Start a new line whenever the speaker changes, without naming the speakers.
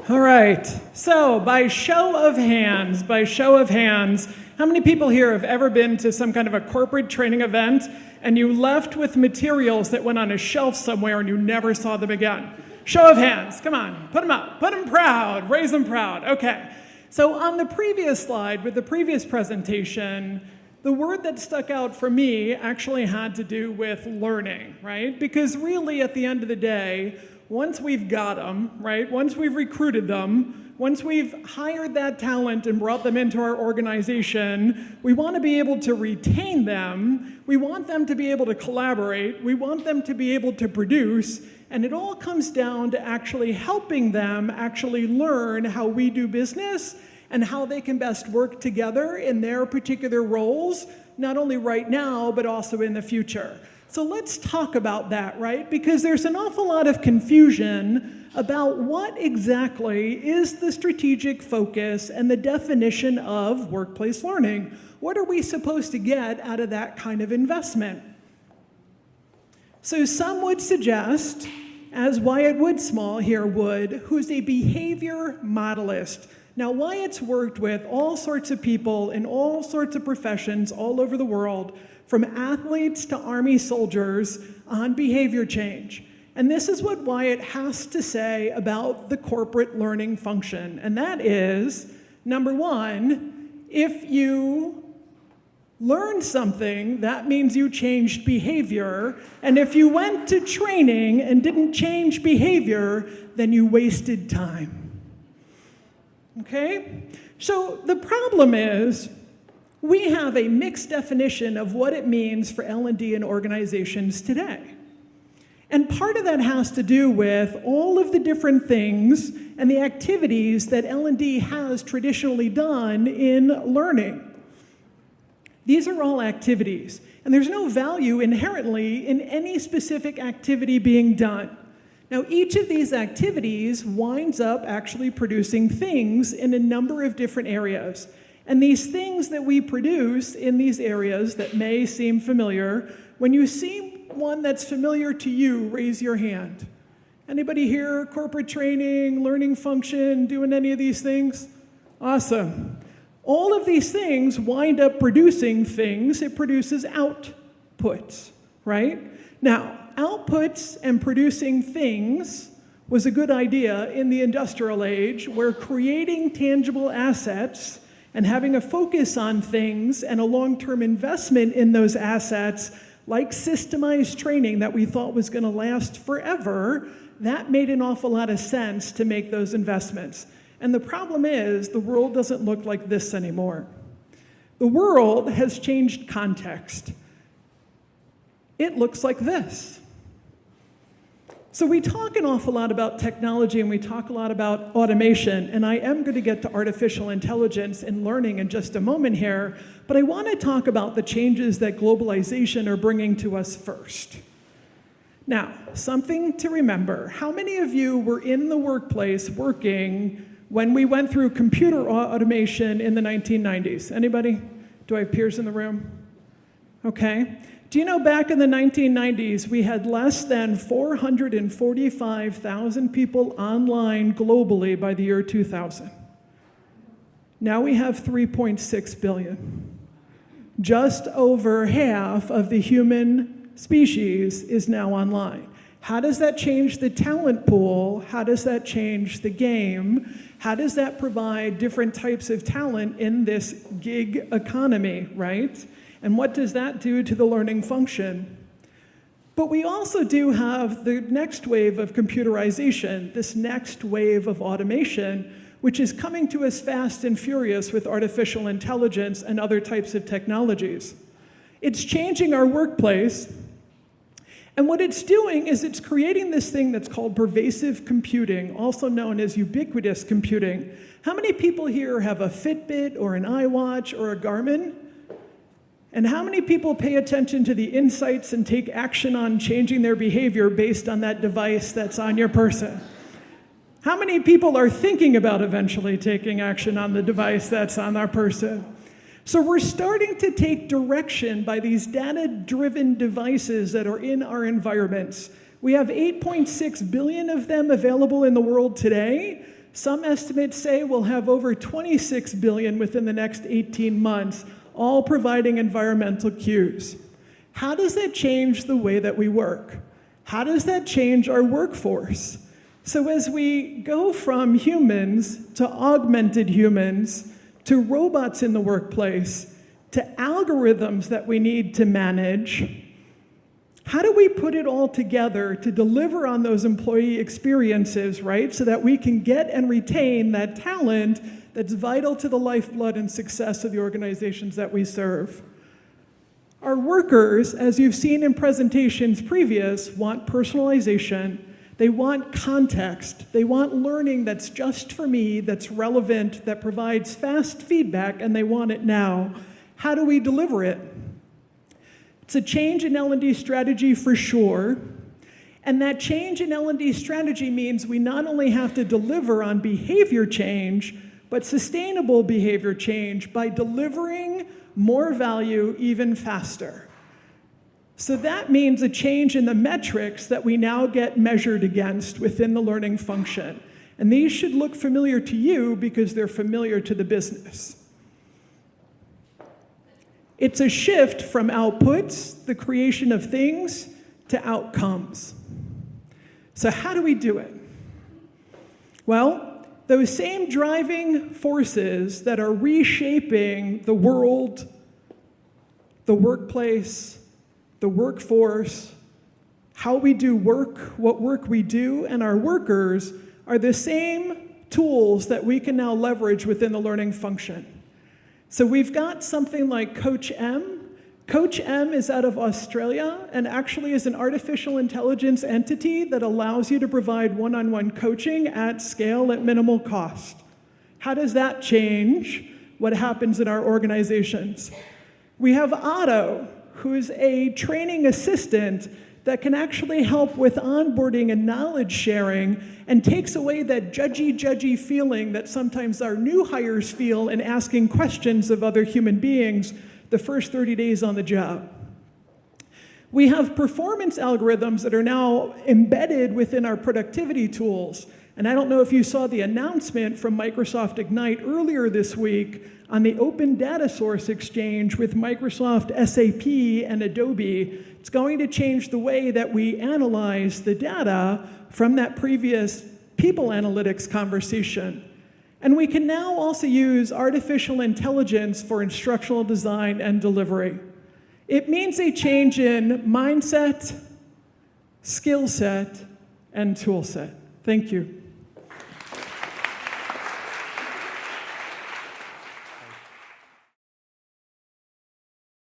All right, so by show of hands, how many people here have ever been to some kind of a corporate training event and you left with materials that went on a shelf somewhere and you never saw them again? Show of hands, come on, put them up, put them proud, raise them proud. Okay, so on the previous slide with the previous presentation, the word that stuck out for me actually had to do with learning, right? Because really at the end of the day, once we've got them, right, once we've recruited them, once we've hired that talent and brought them into our organization, we want to be able to retain them, we want them to be able to collaborate, we want them to be able to produce, and it all comes down to actually helping them actually learn how we do business and how they can best work together in their particular roles, not only right now, but also in the future. So let's talk about that, right? Because there's an awful lot of confusion about what exactly is the strategic focus and the definition of workplace learning. What are we supposed to get out of that kind of investment? So some would suggest, as Wyatt Woodsmall here would, who's a behavior modelist. Now, Wyatt's worked with all sorts of people in all sorts of professions all over the world, from athletes to army soldiers, on behavior change. And this is what Wyatt has to say about the corporate learning function. And that is, number one, if you learn something, that means you changed behavior. And if you went to training and didn't change behavior, then you wasted time. Okay? So the problem is, we have a mixed definition of what it means for L&D in organizations today. And part of that has to do with all of the different things and the activities that L&D has traditionally done in learning. These are all activities, and there's no value inherently in any specific activity being done. Now, each of these activities winds up actually producing things in a number of different areas. And these things that we produce in these areas that may seem familiar, when you see one that's familiar to you, raise your hand. Anybody here, corporate training, learning function, doing any of these things? Awesome. All of these things wind up producing things. It produces outputs, right? Now, outputs and producing things was a good idea in the industrial age, where creating tangible assets and having a focus on things and a long-term investment in those assets, like systemized training that we thought was going to last forever, that made an awful lot of sense to make those investments. And the problem is, the world doesn't look like this anymore. The world has changed context. It looks like this. So we talk an awful lot about technology and we talk a lot about automation, and I am going to get to artificial intelligence and learning in just a moment here, but I want to talk about the changes that globalization are bringing to us first. Now, something to remember. How many of you were in the workplace working when we went through computer automation in the 1990s? Anybody? Do I have peers in the room? Okay. Do you know back in the 1990s, we had less than 445,000 people online globally by the year 2000. Now we have 3.6 billion. Just over half of the human species is now online. How does that change the talent pool? How does that change the game? How does that provide different types of talent in this gig economy, right? And what does that do to the learning function? But we also do have the next wave of computerization, this next wave of automation, which is coming to us fast and furious with artificial intelligence and other types of technologies. It's changing our workplace, and what it's doing is it's creating this thing that's called pervasive computing, also known as ubiquitous computing. How many people here have a Fitbit or an iWatch or a Garmin? And how many people pay attention to the insights and take action on changing their behavior based on that device that's on your person? How many people are thinking about eventually taking action on the device that's on our person? So we're starting to take direction by these data-driven devices that are in our environments. We have 8.6 billion of them available in the world today, Some estimates say we'll have over 26 billion within the next 18 months, all providing environmental cues. How does that change the way that we work? How does that change our workforce? So as we go from humans to augmented humans, to robots in the workplace, to algorithms that we need to manage, how do we put it all together to deliver on those employee experiences, right? So that we can get and retain that talent that's vital to the lifeblood and success of the organizations that we serve. Our workers, as you've seen in presentations previous, want personalization. They want context. They want learning that's just for me, that's relevant, that provides fast feedback, and they want it now. How do we deliver it? It's a change in L&D strategy for sure. And that change in L&D strategy means we not only have to deliver on behavior change, but sustainable behavior change by delivering more value even faster. So that means a change in the metrics that we now get measured against within the learning function. And these should look familiar to you because they're familiar to the business. It's a shift from outputs, the creation of things, to outcomes. So how do we do it? Well, those same driving forces that are reshaping the world, the workplace, the workforce, how we do work, what work we do, and our workers are the same tools that we can now leverage within the learning function. So we've got something like Coach M. Coach M is out of Australia and actually is an artificial intelligence entity that allows you to provide one-on-one coaching at scale at minimal cost. How does that change what happens in our organizations? We have Otto, who's a training assistant that can actually help with onboarding and knowledge sharing and takes away that judgy feeling that sometimes our new hires feel in asking questions of other human beings the first 30 days on the job. We have performance algorithms that are now embedded within our productivity tools. And I don't know if you saw the announcement from Microsoft Ignite earlier this week on the Open Data Source Exchange with Microsoft, SAP, and Adobe. It's going to change the way that we analyze the data from that previous people analytics conversation. And we can now also use artificial intelligence for instructional design and delivery. It means a change in mindset, skill set, and tool set. Thank you.